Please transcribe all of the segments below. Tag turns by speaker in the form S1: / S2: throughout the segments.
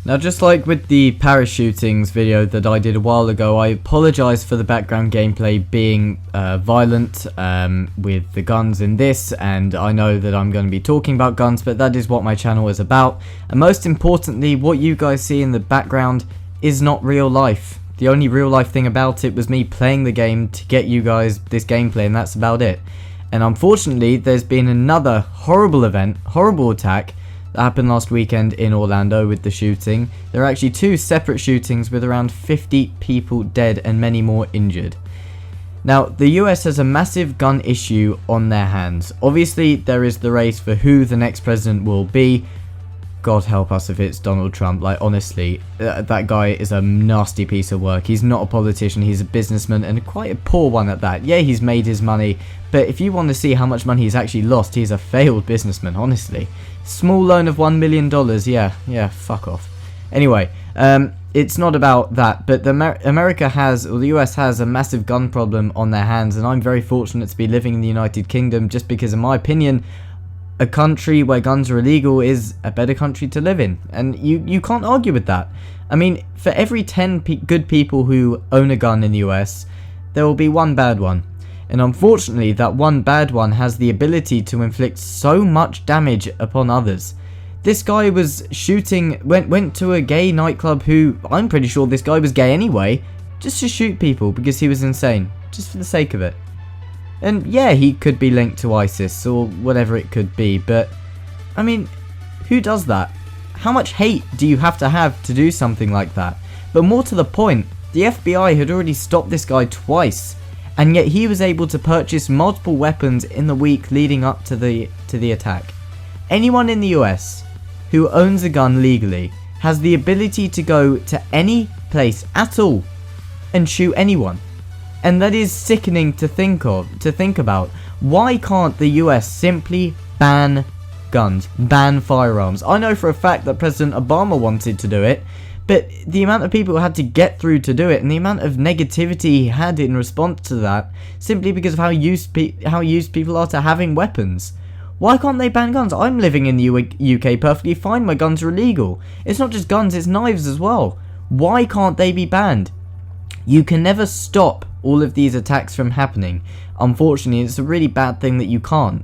S1: Now, just like with the parachutings video that I did a while ago, I apologise for the background gameplay being violent with the guns in this, and I know that I'm going to be talking about guns, but that is what my channel is about. And most importantly, what you guys see in the background is not real life. The only real life thing about it was me playing the game to get you guys this gameplay, and that's about it. And unfortunately, there's been another horrible attack that happened last weekend in Orlando with the shooting. There are actually two separate shootings with around 50 people dead and many more injured. Now, the US has a massive gun issue on their hands. Obviously, there is the race for who the next president will be. God help us if it's Donald Trump. Like, honestly, that guy is a nasty piece of work. He's not a politician, he's a businessman, and quite a poor one at that. Yeah, he's made his money, but if you want to see how much money he's actually lost, he's a failed businessman, honestly. Small loan of $1 million, yeah, fuck off. Anyway, it's not about that, but America has, or the US has, a massive gun problem on their hands, and I'm very fortunate to be living in the United Kingdom just because, in my opinion, a country where guns are illegal is a better country to live in, and you can't argue with that. I mean, for every 10 good people who own a gun in the US, there will be one bad one. And unfortunately, that one bad one has the ability to inflict so much damage upon others. This guy was shooting, went to a gay nightclub who, I'm pretty sure this guy was gay anyway, just to shoot people because he was insane, just for the sake of it. And yeah, he could be linked to ISIS or whatever it could be, but I mean, who does that? How much hate do you have to do something like that? But more to the point, the FBI had already stopped this guy twice, and yet he was able to purchase multiple weapons in the week leading up to the attack. Anyone in the US who owns a gun legally has the ability to go to any place at all and shoot anyone. And that is sickening to think about. Why can't the US simply ban guns, ban firearms? I know for a fact that President Obama wanted to do it, but the amount of people who had to get through to do it, and the amount of negativity he had in response to that, simply because of how used people are to having weapons. Why can't they ban guns? I'm living in the UK perfectly fine, my guns are illegal. It's not just guns, it's knives as well. Why can't they be banned? You can never stop all of these attacks from happening. Unfortunately, it's a really bad thing that you can't.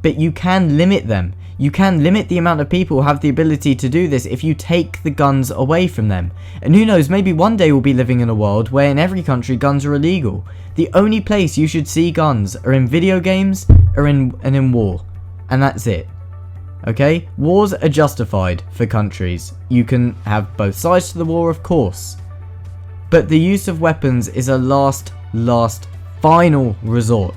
S1: But you can limit them. You can limit the amount of people who have the ability to do this if you take the guns away from them. And who knows, maybe one day we'll be living in a world where in every country guns are illegal. The only place you should see guns are in video games and in war. And that's it. Okay? Wars are justified for countries. You can have both sides to the war, of course. But the use of weapons is a last, final resort.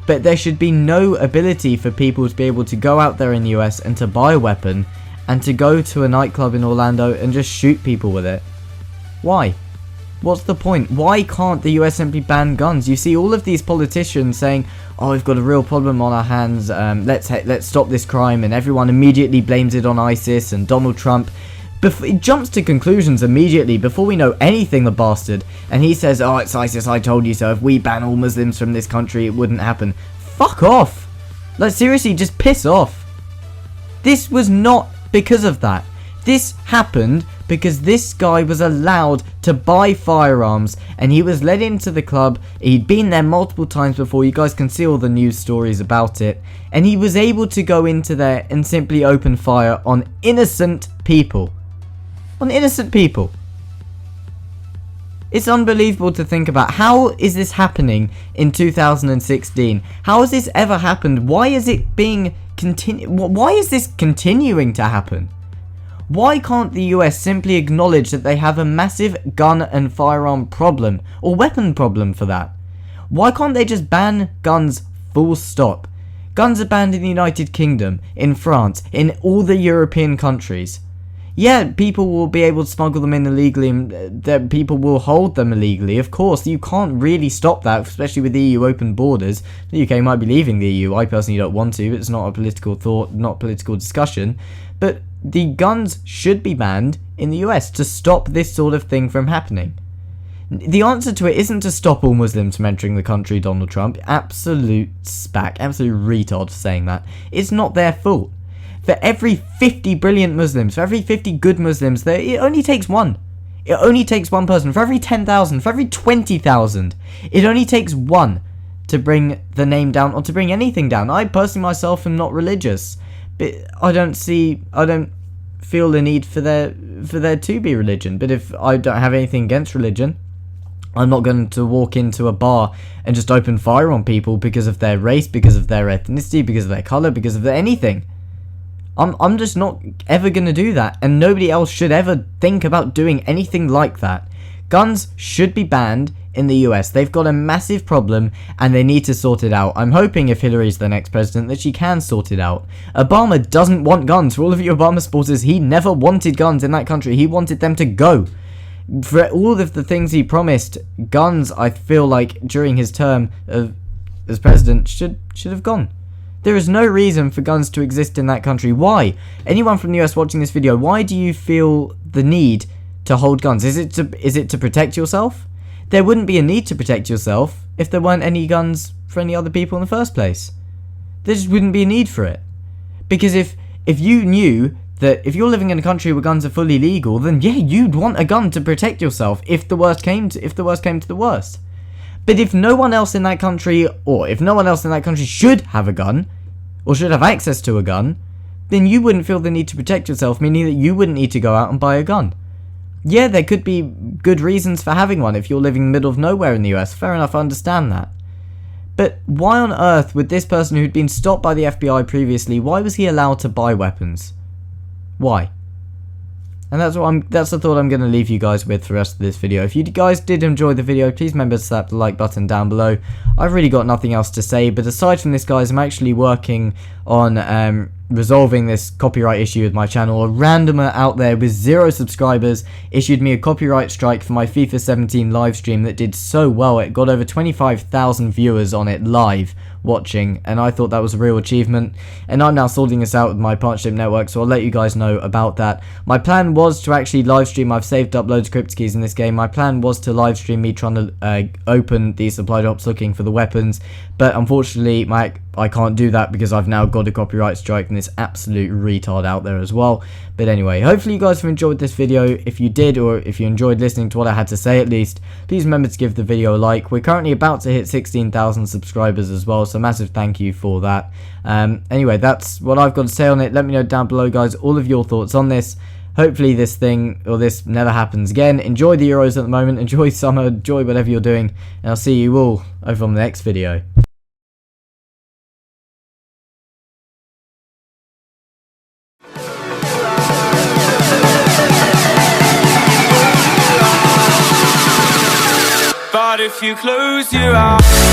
S1: But there should be no ability for people to be able to go out there in the US and to buy a weapon and to go to a nightclub in Orlando and just shoot people with it. Why? What's the point? Why can't the US simply ban guns? You see all of these politicians saying, oh, we've got a real problem on our hands, let's stop this crime, and everyone immediately blames it on ISIS and Donald Trump. He jumps to conclusions immediately before we know anything, the bastard, and he says, oh, it's ISIS, I told you so, if we ban all Muslims from this country it wouldn't happen. Fuck off! Like, seriously, just piss off. This was not because of that. This happened because this guy was allowed to buy firearms, and he was let into the club. He'd been there multiple times before, you guys can see all the news stories about it, and he was able to go into there and simply open fire on innocent people. On innocent people. It's unbelievable to think about. How is this happening in 2016? How has this ever happened? Why is it why is this continuing to happen? Why can't the US simply acknowledge that they have a massive gun and firearm problem, or weapon problem for that? Why can't they just ban guns full stop? Guns are banned in the United Kingdom, in France, in all the European countries. Yeah, people will be able to smuggle them in illegally, and people will hold them illegally. Of course, you can't really stop that, especially with the EU open borders. The UK might be leaving the EU. I personally don't want to. It's not a political thought, not political discussion. But the guns should be banned in the US to stop this sort of thing from happening. The answer to it isn't to stop all Muslims from entering the country, Donald Trump. Absolute spack, absolute retard for saying that. It's not their fault. For every 50 brilliant Muslims, for every 50 good Muslims, it only takes one. It only takes one person. For every 10,000, for every 20,000, it only takes one to bring the name down, or to bring anything down. I personally myself am not religious, but I don't feel the need for there to be religion. But if I don't have anything against religion, I'm not going to walk into a bar and just open fire on people because of their race, because of their ethnicity, because of their color, because of anything. I'm just not ever going to do that, and nobody else should ever think about doing anything like that. Guns should be banned in the US. They've got a massive problem and they need to sort it out. I'm hoping if Hillary's the next president that she can sort it out. Obama doesn't want guns. For all of you Obama supporters, he never wanted guns in that country. He wanted them to go. For all of the things he promised, guns, I feel like, during his term as president, should have gone. There is no reason for guns to exist in that country. Why? Anyone from the US watching this video, why do you feel the need to hold guns? Is it to protect yourself? There wouldn't be a need to protect yourself if there weren't any guns for any other people in the first place. There just wouldn't be a need for it. Because if you knew that if you're living in a country where guns are fully legal, then yeah, you'd want a gun to protect yourself if the worst came to the worst. But if no one else in that country, or if no one else in that country should have a gun, or should have access to a gun, then you wouldn't feel the need to protect yourself, meaning that you wouldn't need to go out and buy a gun. Yeah, there could be good reasons for having one if you're living in the middle of nowhere in the US. Fair enough, I understand that. But why on earth would this person who'd been stopped by the FBI previously, why was he allowed to buy weapons? Why? And that's the thought I'm going to leave you guys with for the rest of this video. If you guys did enjoy the video, please remember to slap the like button down below. I've really got nothing else to say, but aside from this, guys, I'm actually working on resolving this copyright issue with my channel. A randomer out there with 0 subscribers issued me a copyright strike for my FIFA 17 live stream that did so well. It got over 25,000 viewers on it live watching, and I thought that was a real achievement, and I'm now sorting this out with my partnership network, so I'll let you guys know about that. My plan was to actually live stream. I've saved up loads of crypt keys in this game. My plan was to live stream me trying to open the supply drops looking for the weapons, but unfortunately I can't do that because I've now got a copyright strike and this absolute retard out there as well. But anyway, hopefully you guys have enjoyed this video. If you did, or if you enjoyed listening to what I had to say at least, please remember to give the video a like. We're currently about to hit 16,000 subscribers as well, so massive thank you for that. Anyway, that's what I've got to say on it. Let me know down below, guys, all of your thoughts on this. Hopefully this never happens again. Enjoy the Euros at the moment, enjoy summer, enjoy whatever you're doing, and I'll see you all over on the next video.
S2: But if you close your eyes